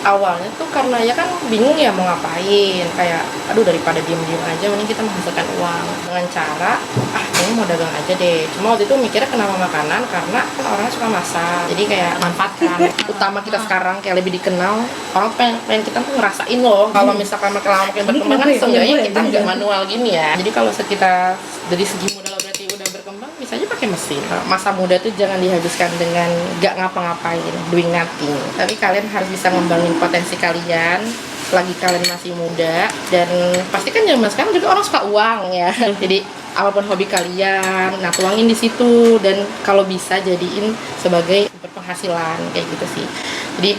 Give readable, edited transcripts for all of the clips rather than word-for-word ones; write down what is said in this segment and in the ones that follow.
awalnya tuh karena ya kan bingung ya mau ngapain, kayak aduh daripada diem-diem aja mending kita menghasilkan uang dengan cara kayaknya mau dagang aja deh. Cuma waktu itu mikirnya kenapa makanan, karena kan orangnya suka masak, jadi kayak manfaatkan. Utama kita sekarang kayak lebih dikenal, orang pengen kita tuh ngerasain loh kalau misalkan makin berkembang kan seenggaknya kita nggak manual gini ya. Jadi kalau kita dari segi modal berarti udah berkembang, bisa aja pakai mesin. Masa muda tuh jangan dihabiskan dengan nggak ngapa-ngapain, doing nothing. Tapi kalian harus bisa ngembangin potensi kalian lagi kalian masih muda, dan pasti kan zaman sekarang juga orang suka uang ya. Jadi apapun hobi kalian, nah tuangin di situ, dan kalau bisa jadiin sebagai berpenghasilan kayak gitu sih. Jadi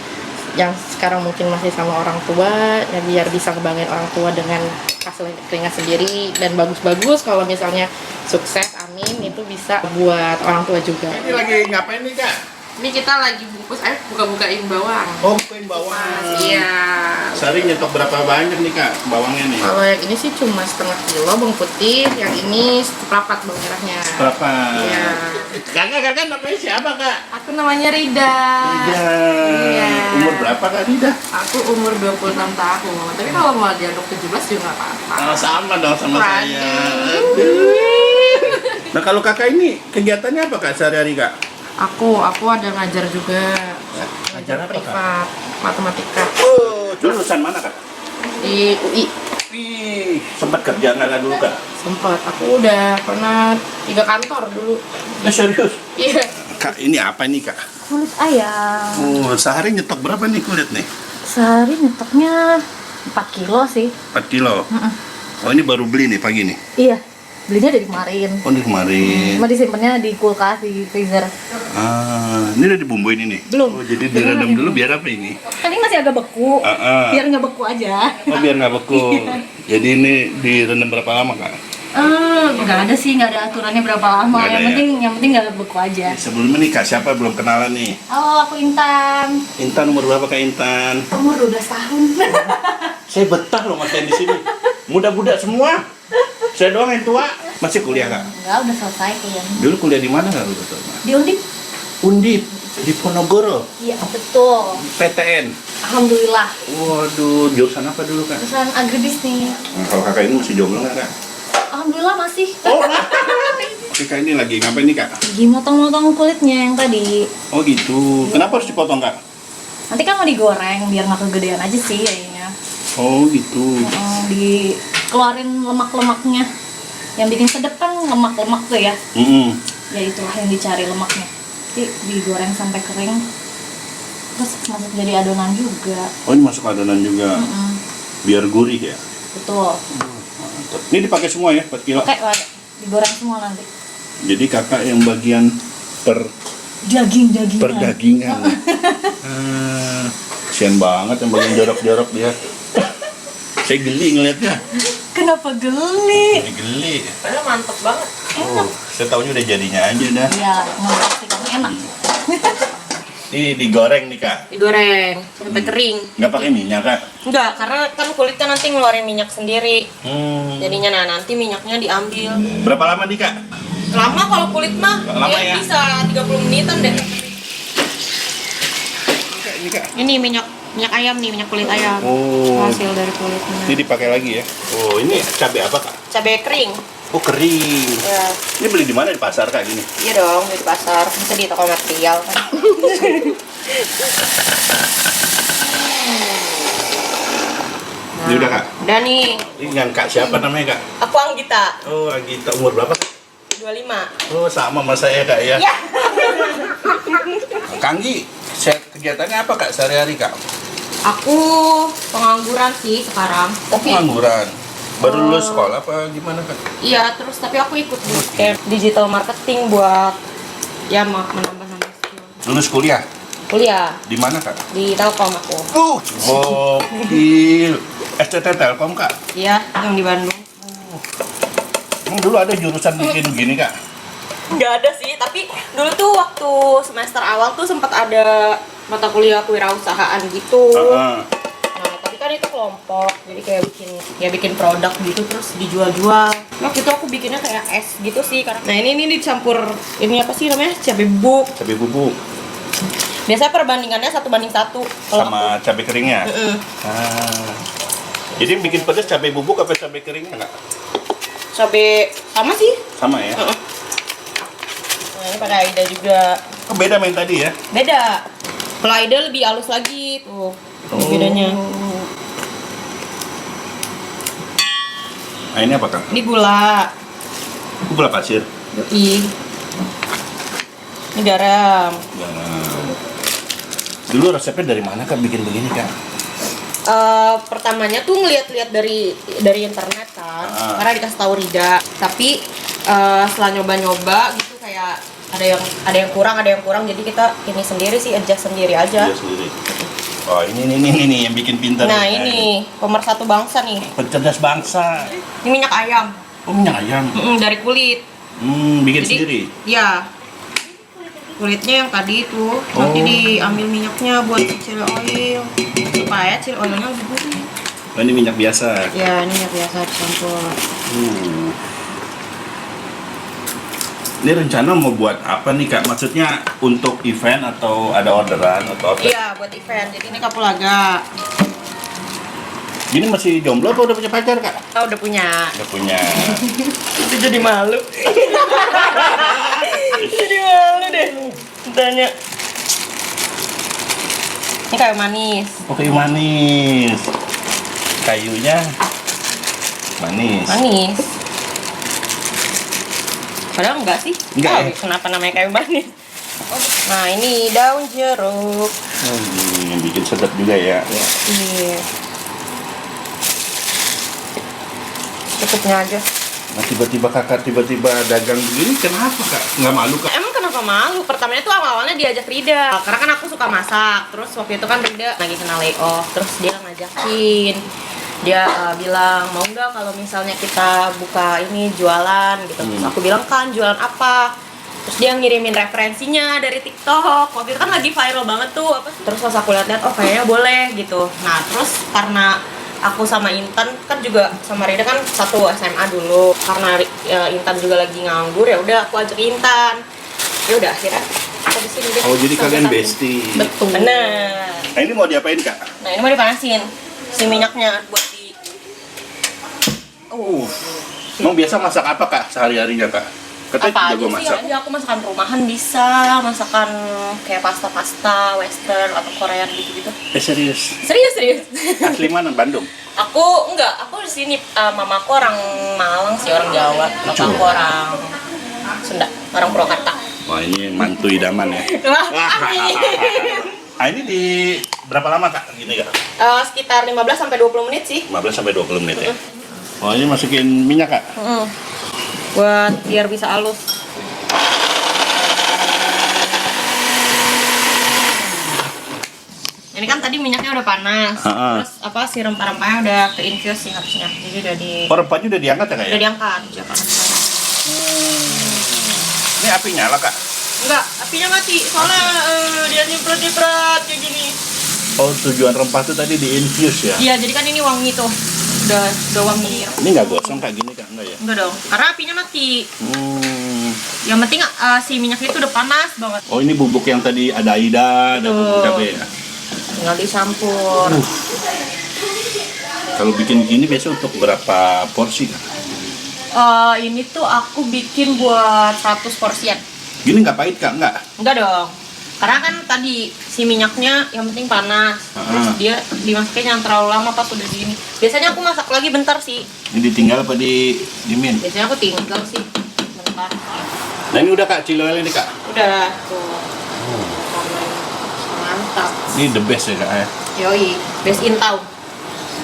yang sekarang mungkin masih sama orang tua, ya biar bisa ngebanggain orang tua dengan hasil keringat sendiri, dan bagus-bagus kalau misalnya sukses, amin, itu bisa buat orang tua juga. Ini lagi ngapain nih Kak? Ini kita lagi bungkus, buka-bukain bawang. Oh, bukain bawang. Iya. Sehari nyetok berapa banyak nih Kak bawangnya nih? Kalau yang ini sih cuma setengah kilo bawang putih, yang ini seperempat bawang merahnya. Berapa? Iya. Kakak namanya siapa Kak? Aku namanya Rida. Rida. Iya. Umur berapa Kak Rida? Aku umur 26 tahun. Tapi kalau mau diaduk 17 juga nggak apa-apa. Oh, sama dong sama Waduh. saya. Nah kalau kakak ini kegiatannya apa Kak sehari-hari Kak? Aku ada ngajar juga. Ngajar apa, privat, matematika Oh, jurusan mana Kak? di UI. Wih, sempat kerja nggak Kak dulu Kak? Sempat. Aku udah pernah 3 kantor dulu. Serius? Iya. Kak ini apa nih Kak? Kulit ayam. Oh, sehari nyetok berapa nih kulit nih? Sehari nyetoknya 4 kilo sih. 4 kilo? Oh ini baru beli nih pagi nih? Iya, belinya dari kemarin. Oh ini kemarin. Cuma disimpannya di kulkas, di freezer. Ini udah dibumbuin ini? Belum. Oh jadi direndam dulu biar apa ini? Kan ini masih agak beku. Biar nggak beku aja. Oh biar nggak beku. Jadi ini direndam berapa lama Kak? Nggak ada sih, nggak ada aturannya berapa lama. Nggak ada Yang penting nggak beku aja. Sebelum ini Kak siapa belum kenalan nih? Halo, aku Intan. Intan umur berapa Kak Intan? Umur 12 tahun. Saya betah loh Mas di sini. Muda-muda semua. Saya doang yang tua. Masih kuliah Kak? Nggak, udah selesai kuliah. Dulu kuliah di mana Kak? Di Undip? Undip di Ponorogo. Iya, betul. PTN. Alhamdulillah. Waduh, jurusan apa dulu Kak? Jurusan agribisnis. Nah, kalau kakak ini masih jomblo nggak Kak? Alhamdulillah masih. Oh, oke Kak ini lagi ngapain nih Kak? Lagi motong-motong kulitnya yang tadi. Oh gitu. Kenapa harus dipotong Kak? Nanti kan mau digoreng biar nggak kegedean aja sih kayaknya. Oh gitu. Dikeluarin lemak-lemaknya. Yang bikin sedap kan lemak-lemak tuh ya. Ya itulah yang dicari lemaknya. Jadi digoreng sampai kering. Terus masuk jadi adonan juga. Oh ini masuk adonan juga. Biar gurih ya. Betul. Mantap. Ini dipakai semua ya 4 kilo. Oke, digoreng semua nanti. Jadi kakak yang bagian Daging-dagingan. perdagingan. Kasian banget yang bagian jorok-jorok dia. Saya geli ngeliatnya. Kenapa geli? Ini geli. Padahal mantep banget. Oh, saya taunya udah jadinya aja dah. Iya, nggak kan enak. Ini digoreng nih Kak. Digoreng sampai kering. Nggak pakai minyak Kak? Enggak, karena kan kulitnya nanti ngeluarin minyak sendiri. Jadinya nanti minyaknya diambil. Berapa lama nih Kak? Lama kalau kulit mah. Lama ya? Bisa 30 menitan deh. Ini Kak. Ini minyak ayam nih, minyak kulit ayam. Oh. Hasil dari kulitnya. Ini dipakai lagi ya? Oh, ini cabai apa Kak? Cabai kering. Oh, kering. Ya. Ini beli di mana di pasar Kak gini? Iya dong, di pasar. Bisa di toko material kan. Ini udah Kak? Udah nih. Ini dengan Kak siapa namanya Kak? Aku Anggita, Oh, Agita umur berapa? 25. Oh, sama sama saya Kak ya. Ya. Kanggi, kegiatannya apa Kak sehari-hari Kak? Aku pengangguran sih sekarang. Oh, pengangguran. Baru lulus sekolah apa gimana Kak? Iya, terus tapi aku ikut bootcamp digital marketing buat ya menambah-nambah skill. Lulus kuliah? Kuliah Di mana Kak? di Telkom aku. Gokil. SCT Telkom Kak? Iya, yang di Bandung. Emang dulu ada jurusan bikin gini Kak? Nggak ada sih, tapi dulu tuh waktu semester awal tuh sempat ada mata kuliah kewirausahaan gitu. Nah, tapi kan itu kelompok, jadi kayak bikin produk gitu terus dijual-jual. Waktu itu aku bikinnya kayak es gitu sih, karena nah ini dicampur ini apa sih namanya, cabai bubuk. Cabai bubuk. Biasanya perbandingannya 1:1 kalau Sama cabai keringnya. Mm-mm. Jadi yang bikin pedas cabai bubuk apa cabai keringnya nggak? Cabai sama sih. Sama ya. Nah, ini pakai Aida juga. Oh, beda main tadi ya? Beda. Kalau Aida lebih halus lagi tuh. Ini bedanya. Nah ini apa Kak? Ini gula. Gula pasir. Yoi. Ini garam. Garam. Dulu resepnya dari mana Kak bikin begini Kak? Pertamanya tuh ngeliat-liat dari internet kan, karena dikasih tahu Rida. Tapi setelah nyoba-nyoba gitu kayak ada yang kurang, jadi kita ini sendiri sih, adjust sendiri aja. Iya sendiri. Oh ini yang bikin pintar. Nah ini pemersatu bangsa nih. Pencerdas bangsa. Ini minyak ayam. Oh minyak ayam. Dari kulit. Bikin Jadi, sendiri. Iya. Kulitnya yang tadi itu nanti diambil minyaknya buat chili oil supaya chili oilnya lebih gurih. Oh, ini minyak biasa. Ya ini minyak biasa dicampur. Ini rencana mau buat apa nih Kak? Maksudnya untuk event atau ada orderan atau apa? Iya buat event. Jadi ini kapulaga. Ini masih jomblo atau udah punya pacar Kak? Oh udah punya. Udah punya. Itu jadi malu. Jadi malu deh. Tanya. Ini kayu manis. Oh kayu manis. Kayunya manis. Manis. Padahal enggak sih. Enggak ya? Kenapa namanya kayu manis? Nah ini daun jeruk. Yang bikin sedap juga ya. Iya. Cukupnya aja. Nah tiba-tiba kakak dagang begini kenapa Kak? Nggak malu Kak? Emang kenapa malu? Pertamanya tuh awalnya diajak Rida. Karena kan aku suka masak. Terus waktu itu kan Rida lagi kena layoff. Terus dia ngajakin. Dia bilang, mau nggak kalau misalnya kita buka ini jualan gitu. Terus aku bilang kan jualan apa? Terus dia ngirimin referensinya dari TikTok. Waktu itu kan lagi viral banget tuh. Terus pas aku lihat-lihat, oh kayaknya boleh gitu. Nah terus karena aku sama Intan kan juga sama Rida kan satu SMA dulu. Karena Intan juga lagi nganggur ya udah aku ajak Intan. Ya udah akhirnya kita di sini deh. Oh jadi Sampai kalian saat ini. bestie. Betul. Benar. Nah ini mau diapain Kak? Nah ini mau dipanasin si minyaknya buat di. Emang biasa masak apa Kak sehari-harinya Kak? Katanya Apa jago aja sih masak. aja aku masakan rumahan bisa, masakan kayak pasta-pasta, western atau Korean gitu-gitu. Serius? Serius. Asli mana? Bandung? Aku di sini mamaku orang Malang sih, orang Jawa. Bapakku orang Sunda, orang Purwakarta. Wah ini mantu idaman ya. Ah ini di berapa lama Kak gini Kak? Sekitar 15-20 menit sih. 15-20 menit ya. Oh ini masukin minyak Kak? Buat biar bisa halus. Ini kan tadi minyaknya udah panas. Terus si rempah-rempahnya udah ke infuse sih harusnya. Jadi udah di. Oh rempahnya udah diangkat ya Kak ya? Udah diangkat. Udah panas. Ini api nyala Kak? Enggak, apinya mati. Soalnya dia nyemprot kayak gini. Oh tujuan rempah tuh tadi di infuse ya? Iya, jadi kan ini wangi tuh. Udah wangi. Ini nggak gosong kayak gini Kak? Enggak ya? Enggak dong, karena apinya mati. Yang penting si minyaknya itu udah panas banget. Oh ini bubuk yang tadi ada Aida, ada bubuk cabai ya? Tinggal dicampur. Kalau bikin gini biasa untuk berapa porsi Kak? Ini tuh aku bikin buat 100 porsian. Gini nggak pahit Kak? Nggak? Enggak dong. Karena kan tadi si minyaknya yang penting panas. Terus dia dimasaknya jangan terlalu lama pas udah gini. Biasanya aku masak lagi bentar sih. Ini ditinggal apa dimin? Biasanya aku tinggal sih bentar. Nah ini udah Kak, chili oil ini Kak? Udah tuh. Mantap. Ini the best ya Kak ya? Yoi, best in town.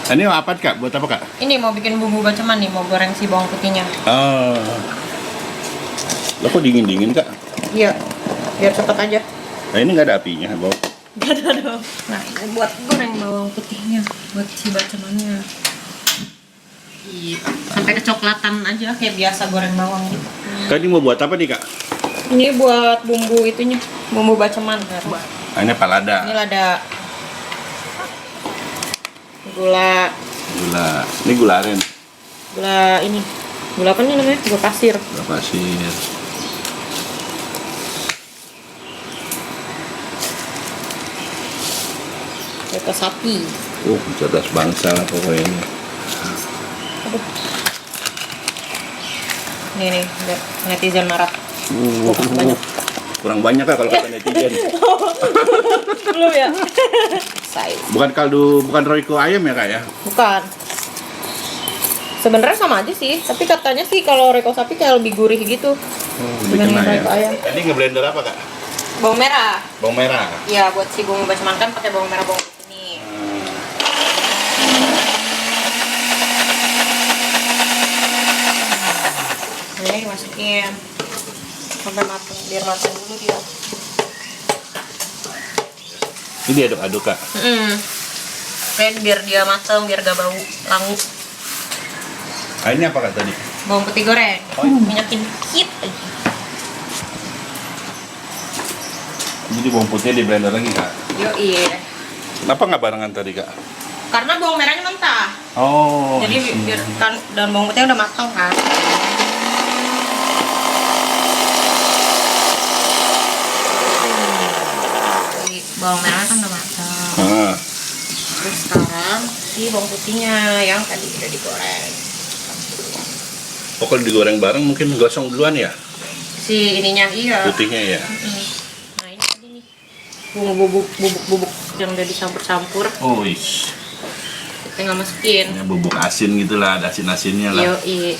Nah, ini apa Kak? Buat apa Kak? Ini mau bikin bumbu baceman nih, mau goreng si bawang putihnya. Oh. Lo kok dingin-dingin Kak? Iya, biar cepet aja. Nah ini nggak ada apinya, Bang. Gak ada dong. Nah, ini buat goreng bawang putihnya, buat si bacemannya. Iya, sampai kecoklatan aja kayak biasa goreng bawang gitu. Kak ini mau buat apa nih Kak? Ini buat bumbu itunya, bumbu baceman. Nah, ini palada. Ini lada. Gula. Ini gula aren. Gula ini. Gula apa nih namanya? Gula pasir. Gula pasir. Reko sapi. Cerdas bangsa lah pokoknya ini. Nih, netizen marah. Banyak. Kurang banyak kak kalau kata netizen. Belum ya? Size. Bukan kaldu, bukan roiko ayam ya kak ya? Bukan. Sebenarnya sama aja sih, tapi katanya sih kalau reko sapi kayak lebih gurih gitu. Lebih kena ya. Reko ayam. Ini ngeblender apa kak? Bawang merah. Bawang merah. Iya, buat si bumbu bacaman kan pakai bawang merah bawang putih nih. Ini masukin sampai matang, biar matang dulu dia. Ini diaduk-aduk kak. Kayak biar dia matang, biar gak bau langu. Ah, ini apa kak tadi? Bawang putih goreng. Minyakin dikit aja. Jadi bawang putihnya di blender lagi kak? Yo iya. Kenapa nggak barengan tadi kak? Karena bawang merahnya mentah. Oh. Jadi biar kan dan bawang putihnya udah matang kan. Jadi bawang merahnya kan udah matang. Terus sekarang si bawang putihnya yang tadi udah digoreng. Oh kalau digoreng bareng mungkin gosong duluan ya? Si ininya iya. Putihnya ya? Nah ini tadi nih bubuk yang udah dicampur-campur. Oh ish. Kita nggak masukin. Ini bubuk asin gitulah, ada asin-asinnya lah. Yoi.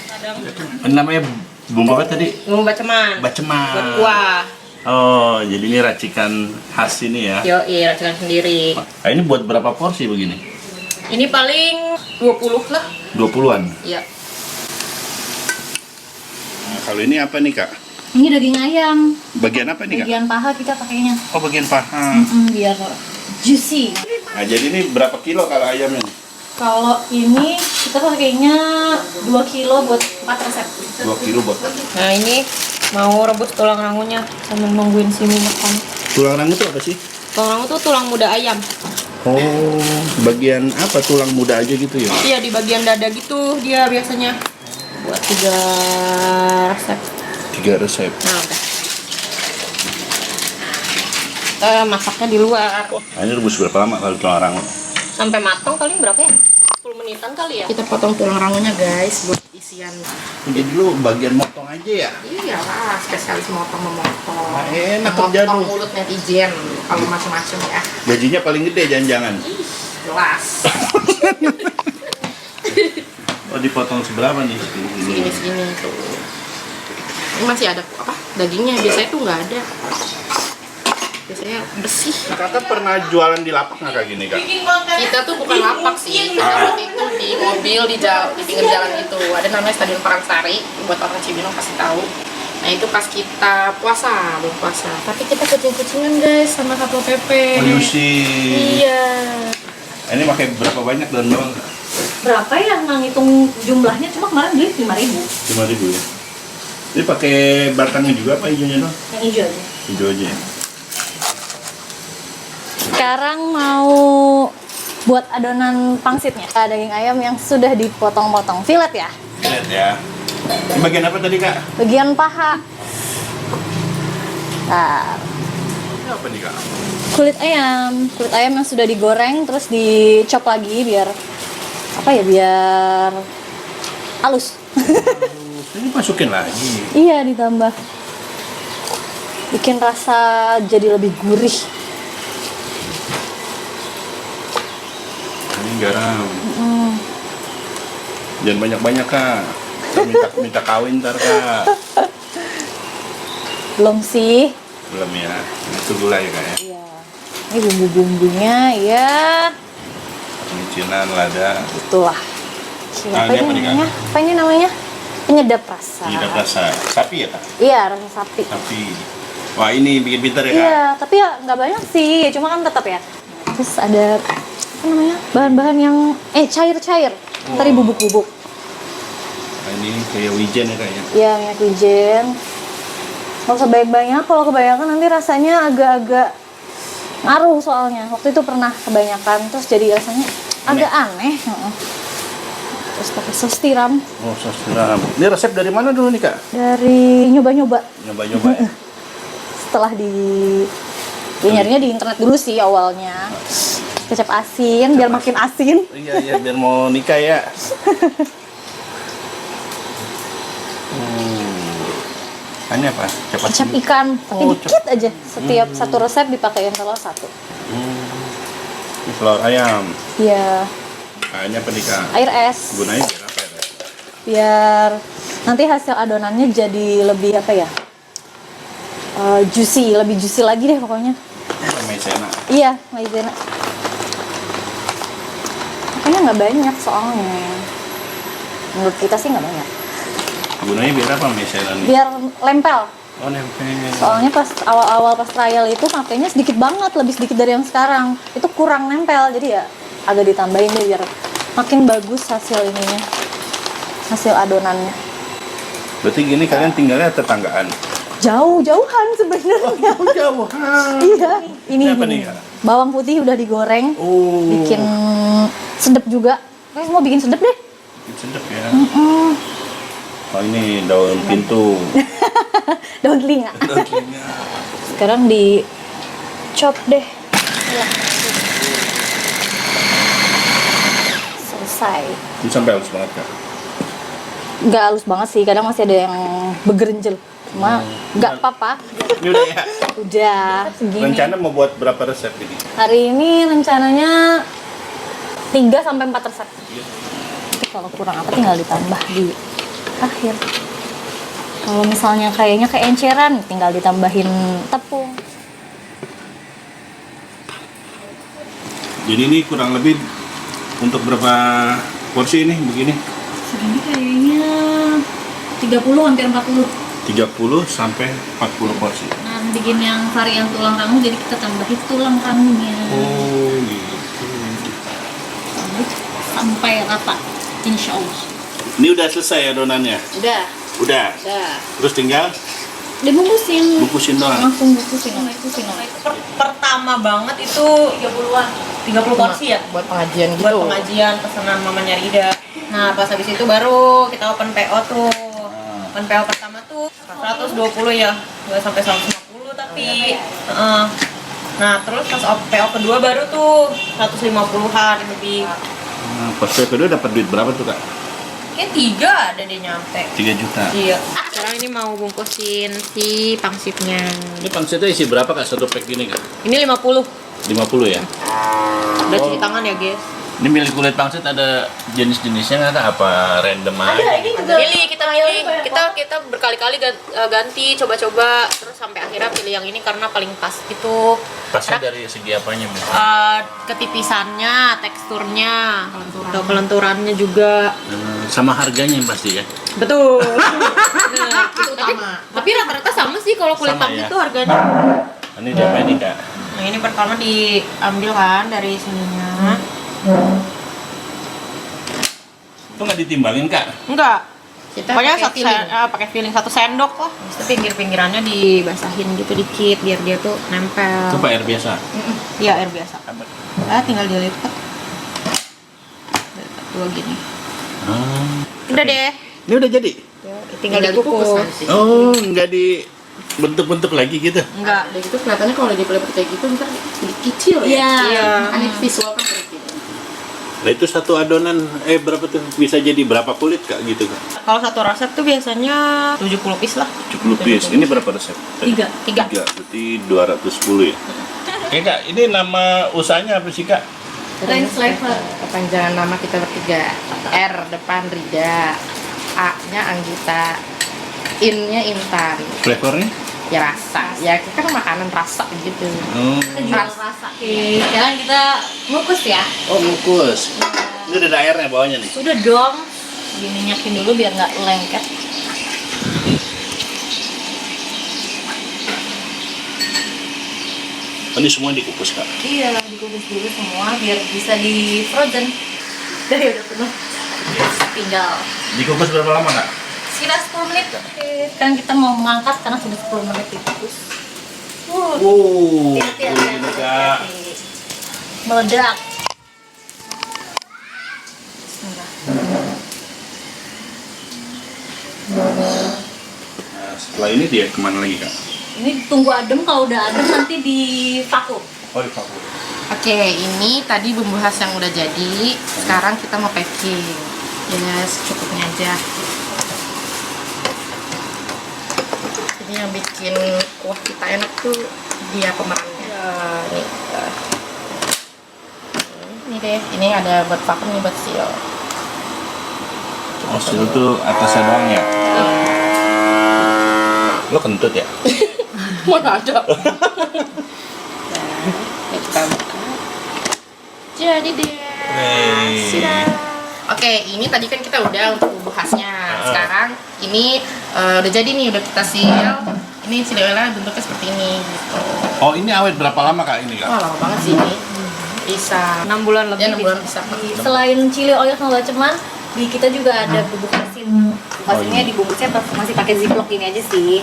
Kadang Ini namanya bumbu apa tadi? bumbu baceman. Baceman. Buat kuah. Oh, jadi ini racikan khas ini ya? Yoi, racikan sendiri. Nah, ini buat berapa porsi begini? Ini paling 20 lah. 20-an? Iya. Nah, kalau ini apa nih kak? Ini daging ayam. Bagian apa nih kak? Bagian paha kita pakainya. Oh bagian paha. Biar juicy. Nah jadi ini berapa kilo kalau ayamnya? Kalau ini kita pakainya 2 kilo buat 4 resep. 2 kilo buat. Nah ini mau rebus tulang rangunya sambil nungguin si makan. Tulang rangu itu apa sih? Tulang rangu tuh tulang muda ayam. Oh, bagian apa tulang muda aja gitu ya? Iya di bagian dada gitu dia biasanya buat 3 resep. 3 resep. Nah udah. Kita masaknya di luar. Nah, ini rebus berapa lama kalau tulang rangu? Sampai matang paling berapa ya? 10 menitan kali ya. Kita potong tulang rangunya guys buat isian. Jadi lu bagian motong aja ya? Iyalah, spesialis motong-memotong. Nah, enak kerja Memotong lu. mulut netizen kalau macam-macam ya. Gajinya paling gede jangan-jangan. Jelas. Oh dipotong seberapa nih? Segini tuh. Ini masih ada apa? Dagingnya biasanya tuh nggak ada. Biasanya bersih. Kakak pernah jualan di lapak nggak kayak gini kak? Kita tuh bukan lapak sih. Kita waktu itu di mobil di pinggir jalan itu. Ada namanya Stadion Parangsari. Buat orang Cibinong pasti tahu. Nah itu pas kita puasa, belum puasa. Tapi kita kucing-kucingan guys sama Satpol PP. Oh sih. Iya. Ini pakai berapa banyak daun bawang? Berapa ya nggak ngitung jumlahnya, cuma kemarin beli 5.000. 5.000 ya. Ini pakai batangnya juga apa hijaunya dong? Yang hijau aja. Hijau aja ya. Sekarang mau buat adonan pangsitnya. Daging ayam yang sudah dipotong-potong, filet ya. Lihat ya. Ini bagian apa tadi kak? Bagian paha. Nah, Ini apa nih kak? kulit ayam yang sudah digoreng terus dicop lagi biar apa ya, biar halus. Ini masukin lagi. Iya, ditambah bikin rasa jadi lebih gurih. Ini garam. Jangan banyak-banyak kak. Kita minta kawin ntar kak. Belum sih. Belum ya. Itu gula ya kak ya. Iya. Ini bumbu-bumbunya ya. Micinan, lada. Itulah. Nah, ini apa nih, Kak? Apa ini namanya? Penyedap rasa. Penyedap rasa. Sapi ya kak? Iya, rasa sapi. Sapi. Wah ini bikin pintar ya kak? Iya, tapi ya nggak banyak sih, cuma kan tetap ya. Terus ada apa namanya? Bahan-bahan yang cair-cair. Tadi bubuk-bubuk. Nah, ini kayak wijen ya kayaknya. Iya, minyak wijen. Nggak usah banyak-banyak, kalau kebanyakan nanti rasanya agak-agak ngaruh soalnya. Waktu itu pernah kebanyakan, terus jadi rasanya agak aneh. Terus pakai sos tiram. Oh sos tiram. Ini resep dari mana dulu nih kak? Dari nyoba-nyoba. Nyoba-nyoba ya? Setelah di Gue nyarinya di internet dulu sih awalnya. Kecap asin biar makin asin. Iya biar mau nikah ya. Ini apa? Kecap ikan, tapi dikit aja. Setiap satu resep dipakein telur satu. Ini telur ayam. Iya. Ini apa nih Kak? Air es. Gunanya biar apa ya? Biar nanti hasil adonannya jadi lebih apa ya? Juicy, lebih juicy lagi deh pokoknya. Maizena. Iya, maizena. Makanya nggak banyak soalnya. Menurut kita sih nggak banyak. Gunanya biar apa maizena nih? Biar lempel. Oh nempel. Soalnya pas awal-awal pas trial itu pakainya sedikit banget, lebih sedikit dari yang sekarang. Itu kurang nempel, jadi ya agak ditambahin deh biar makin bagus hasil ininya, hasil adonannya. Berarti gini kalian tinggalnya tetanggaan? Jauh-jauhan sebenarnya. Oh jauhan. Iya, ini apa gini. nih, Kak? Bawang putih udah digoreng, Oh. bikin sedap juga. Kayaknya semua bikin sedap deh. Sedap ya. Oh ini daun pintu. Daun telinga. Sekarang di chop deh. Selesai. Ini sampai halus banget Kak. Nggak halus banget sih, kadang masih ada yang begerenjel. Cuma nggak apa-apa. Ini udah ya. Udah segini. Rencana mau buat berapa resep ini? Hari ini rencananya 3-4 resep. Nanti kalau kurang apa tinggal ditambah di akhir. Kalau misalnya kayaknya keenceran, tinggal ditambahin tepung. Jadi ini kurang lebih untuk berapa porsi ini begini? Segini kayaknya 30 hampir 40. 30 sampai 40 porsi. Nah, bikin yang varian tulang rangu jadi kita tambahin tulang rangunya. Oh gitu. Sampai rata, insya Allah. Ini udah selesai adonannya? Udah. Udah. Terus tinggal Dibungkusin. bungkusin doang. Langsung bungkusin. Pertama banget itu 30 porsi ya Buat pengajian gitu. buat pengajian pesanan mamanya Rida. Nah pas habis itu baru kita open PO tuh. Open PO pertama tuh 120 ya, nggak sampai 150 tapi. Nah terus pas PO kedua baru tuh 150-an lebih. Nah, porsi kedua dapat duit berapa tuh Kak? Kayak 3 ada deh nyampe. 3 juta. Iya. Sekarang ini mau bungkusin si pangsitnya. Ini pangsitnya isi berapa Kak satu pack gini Kak? Ini 50. 50 ya? Udah cuci tangan ya guys. Ini milih kulit pangsit ada jenis-jenisnya nggak Kak? Apa random aja? Pilih kita kita berkali-kali ganti coba-coba terus sampai akhirnya pilih yang ini karena paling pas gitu. Pasnya dari segi apanya Bu? Ketipisannya, teksturnya, kelenturannya juga. Sama harganya yang pasti ya? Betul. Nah, itu utama. Tapi rata-rata sama sih kalau kulit Sama pangsit ya? tuh harganya. Ini siapa ini Kak? Nah ini pertama diambil kan dari sininya. Itu nggak ditimbangin Kak? Enggak. Kita Pokoknya pakai feeling. pakai feeling 1 sendok lah. Terus itu pinggir-pinggirannya dibasahin gitu dikit biar dia tuh nempel. Itu Pak air biasa? Iya air biasa. Tinggal dilipat. Dilipat dua gini. Udah deh. Ini udah jadi? Tinggal dikukus. nanti. Oh, nggak dibentuk-bentuk lagi gitu? Enggak. Udah gitu kelihatannya kalau dipelipet kayak gitu ntar jadi kecil ya. Iya. Aneh visual kan kayak gitu. Nah itu satu adonan, berapa tuh? Bisa jadi berapa kulit Kak gitu Kak? Kalau satu resep tuh biasanya 70 piece lah. 70 piece. Ini berapa resep? 3. 3. Berarti 210 ya? Oke Kak, ini nama usahanya apa sih Kak? Range flavor. Kepanjangan nama kita bertiga. R depan Rida, A-nya Anggita, In-nya Intan. Flavornya? Ya rasa. Ya kan makanan rasa gitu. Oh, Jual rasa. Oke, sekarang kita ngukus ya. oh ngukus. Ini udah ada airnya bawahnya nih? Udah dong. Diminyakin dulu biar nggak lengket. Oh, ini semua dikukus Kak? Iya, dikukus dulu semua biar bisa di frozen. Dari udah penuh. Tinggal Dikukus berapa lama Kak? sekitar 10 menit. Sekarang kita mau mengangkat karena sudah 10 menit dikukus. Ini Kak. Meledak. Bismillah. Nah, setelah ini dia kemana lagi Kak? Ini tunggu adem, kalau udah adem nanti di vakum. Oh, di vakum. Oke, ini tadi bumbu khas yang udah jadi. Sekarang kita mau packing. Ya, secukupnya aja. Ini yang bikin kuah kita enak tuh dia pemerannya. Ini deh, ini ada buat vakum nih buat seal. Oh, seal tuh atasnya doang ya? Lo kentut ya? Mana ada? Kita buka. Jadi deh. Sudah. Oke, ini tadi kan kita udah untuk bumbu khasnya. Sekarang ini udah jadi nih, udah kita seal. Ini chili oilnya bentuknya seperti ini gitu. Oh, ini awet berapa lama Kak ini Kak? Wah, lama banget sih ini. Bisa 6 bulan lebih. Ya, 6 bulan bisa. Selain chili oil sama baceman, di kita juga ada bubuk asin. Bubuk asinnya dibungkusnya masih pakai ziplock ini aja sih.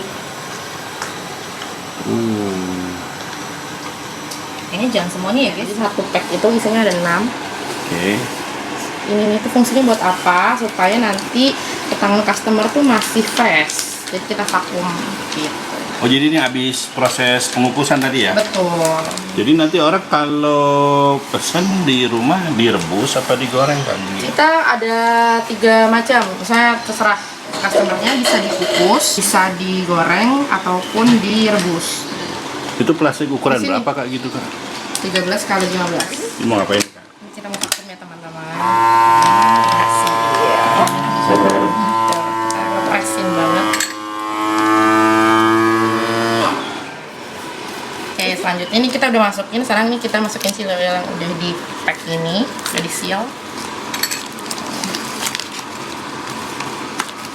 Ini jangan semuanya ya guys. Jadi satu pack itu isinya ada 6. Oke. Ini tuh fungsinya buat apa? Supaya nanti ke tangan customer tuh masih fresh. Jadi kita vakum gitu. Oh, jadi ini habis proses pengukusan tadi ya? Betul. Jadi nanti orang kalau pesan di rumah direbus apa digoreng kan? Kita ada 3 macam. Misalnya terserah customernya, bisa dikukus, bisa digoreng ataupun direbus. Itu plastik ukuran Di sini. berapa Kak gitu Kak? 13 kali 15. Ini mau ngapain Kak? Ini kita mau vakum ya teman-teman. Kasih. Kita presin banget. Oke, selanjutnya ini kita udah masukin. Sekarang ini kita masukin chili oil yang udah di pack ini, udah di seal.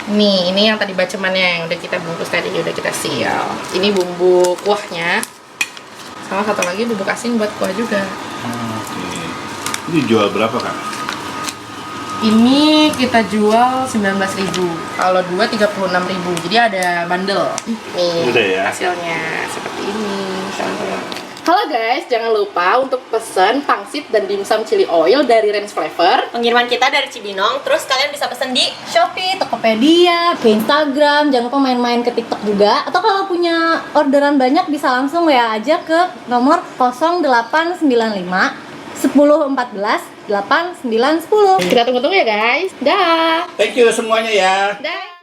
Nih, ini yang tadi bacemannya yang udah kita bungkus tadi, udah kita seal. Ini bumbu kuahnya. Sama satu lagi bubuk asin buat kuah juga. Oke. Ini jual berapa Kak? Ini kita jual 19.000. Kalau 2 36.000. Jadi ada bundle. Nih, Udah ya. hasilnya seperti ini. Halo guys, jangan lupa untuk pesen pangsit dan dimsum chili oil dari Range Flavor. Pengiriman kita dari Cibinong, terus kalian bisa pesen di Shopee, Tokopedia, ke Instagram, jangan lupa main-main ke TikTok juga. Atau kalau punya orderan banyak bisa langsung WA aja ke nomor 0895 1014 8910. Kita tunggu-tunggu ya guys. Dah. Thank you semuanya ya. Dah.